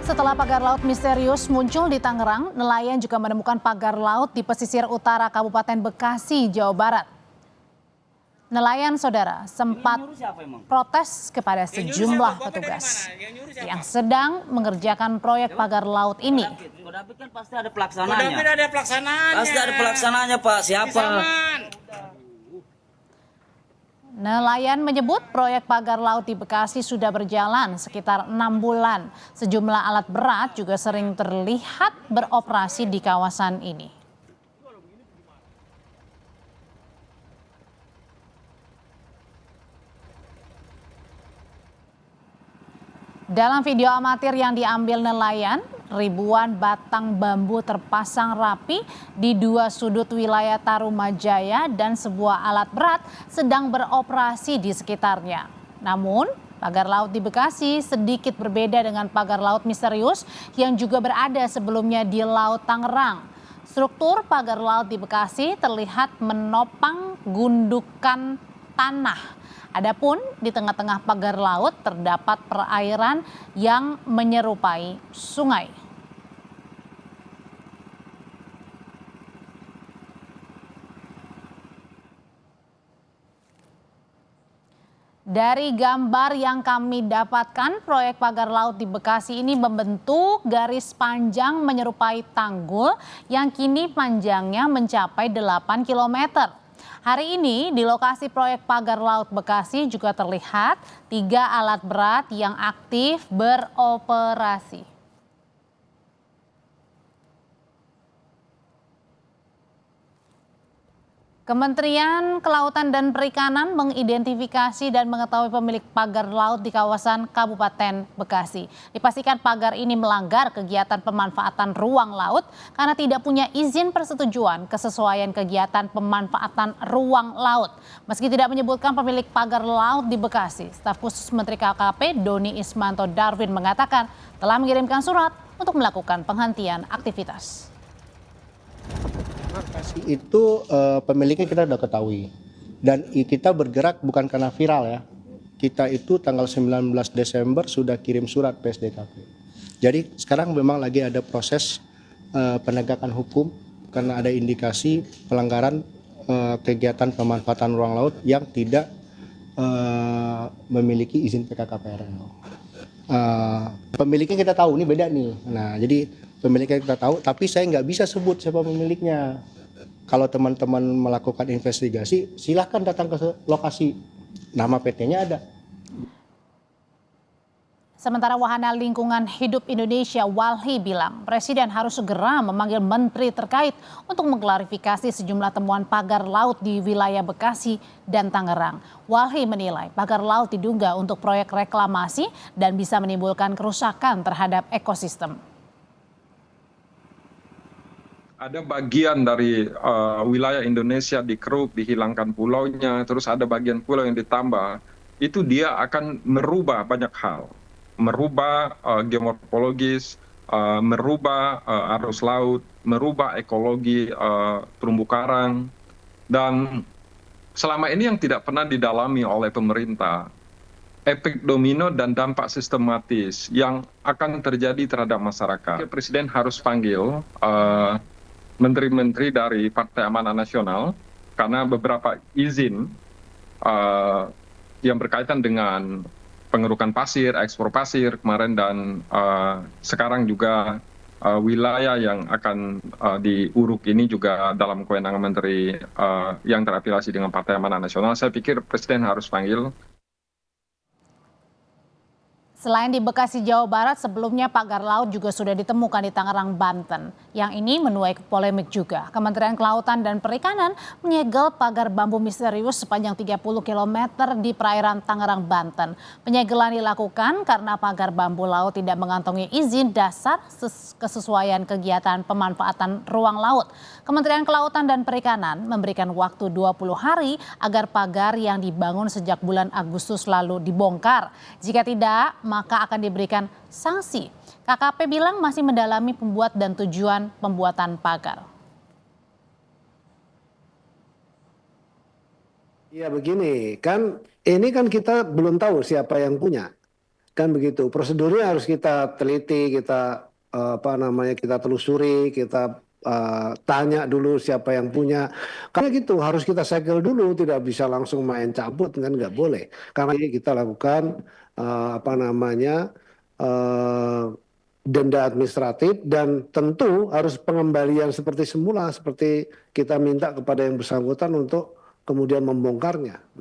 Setelah pagar laut misterius muncul di Tangerang, nelayan juga menemukan pagar laut di pesisir utara Kabupaten Bekasi, Jawa Barat. Nelayan saudara sempat protes kepada sejumlah petugas yang sedang mengerjakan proyek pagar laut ini. Kodapit kan pasti ada pelaksanaannya. Pasti ada pelaksanaannya, Pak. Siapa? Nelayan menyebut proyek pagar laut di Bekasi sudah berjalan sekitar 6 bulan. Sejumlah alat berat juga sering terlihat beroperasi di kawasan ini. Dalam video amatir yang diambil nelayan, ribuan batang bambu terpasang rapi di dua sudut wilayah Tarumajaya dan sebuah alat berat sedang beroperasi di sekitarnya. Namun, pagar laut di Bekasi sedikit berbeda dengan pagar laut misterius yang juga berada sebelumnya di Laut Tangerang. Struktur pagar laut di Bekasi terlihat menopang gundukan tanah. Adapun di tengah-tengah pagar laut terdapat perairan yang menyerupai sungai. Dari gambar yang kami dapatkan, proyek pagar laut di Bekasi ini membentuk garis panjang menyerupai tanggul yang kini panjangnya mencapai 8 km. Hari ini di lokasi proyek pagar laut Bekasi juga terlihat 3 alat berat yang aktif beroperasi. Kementerian Kelautan dan Perikanan mengidentifikasi dan mengetahui pemilik pagar laut di kawasan Kabupaten Bekasi. Dipastikan pagar ini melanggar kegiatan pemanfaatan ruang laut karena tidak punya izin persetujuan kesesuaian kegiatan pemanfaatan ruang laut. Meski tidak menyebutkan pemilik pagar laut di Bekasi, staf khusus Menteri KKP Doni Ismanto Darwin mengatakan telah mengirimkan surat untuk melakukan penghentian aktivitas. Itu pemiliknya kita sudah ketahui dan kita bergerak bukan karena viral ya. Kita itu tanggal 19 Desember sudah kirim surat PSDKP. Jadi sekarang memang lagi ada proses penegakan hukum karena ada indikasi pelanggaran kegiatan pemanfaatan ruang laut yang tidak memiliki izin PKKPRL. Pemiliknya kita tahu, ini beda nih. Nah, jadi pemiliknya kita tahu, tapi saya nggak bisa sebut siapa pemiliknya. Kalau teman-teman melakukan investigasi, silahkan datang ke lokasi. Nama PT-nya ada. Sementara Wahana Lingkungan Hidup Indonesia Walhi bilang Presiden harus segera memanggil menteri terkait untuk mengklarifikasi sejumlah temuan pagar laut di wilayah Bekasi dan Tangerang. Walhi menilai pagar laut diduga untuk proyek reklamasi dan bisa menimbulkan kerusakan terhadap ekosistem. Ada bagian dari wilayah Indonesia dikeruk, dihilangkan pulaunya, terus ada bagian pulau yang ditambah, itu dia akan merubah banyak hal, merubah geomorfologis, merubah arus laut, merubah ekologi terumbu karang, dan selama ini yang tidak pernah didalami oleh pemerintah, efek domino dan dampak sistematis yang akan terjadi terhadap masyarakat. Presiden harus panggil menteri-menteri dari Partai Amanat Nasional karena beberapa izin yang berkaitan dengan pengerukan pasir, ekspor pasir kemarin dan sekarang juga wilayah yang akan diuruk ini juga dalam kewenangan menteri yang terafiliasi dengan Partai Amanat Nasional. Saya pikir Presiden harus panggil. Selain di Bekasi, Jawa Barat, sebelumnya pagar laut juga sudah ditemukan di Tangerang, Banten. Yang ini menuai polemik juga. Kementerian Kelautan dan Perikanan menyegel pagar bambu misterius sepanjang 30 km di perairan Tangerang, Banten. Penyegelan dilakukan karena pagar bambu laut tidak mengantongi izin dasar kesesuaian kegiatan pemanfaatan ruang laut. Kementerian Kelautan dan Perikanan memberikan waktu 20 hari agar pagar yang dibangun sejak bulan Agustus lalu dibongkar. Jika tidak, maka akan diberikan sanksi. KKP bilang masih mendalami pembuat dan tujuan pembuatan pagar. Ya begini, kan ini kan kita belum tahu siapa yang punya. Kan begitu. Prosedurnya harus kita teliti, kita kita telusuri, kita tanya dulu siapa yang punya. Karena gitu harus kita segel dulu, tidak bisa langsung main cabut, kan nggak boleh. Karena ini kita lakukan denda administratif, dan tentu harus pengembalian seperti semula, seperti kita minta kepada yang bersangkutan untuk kemudian membongkarnya.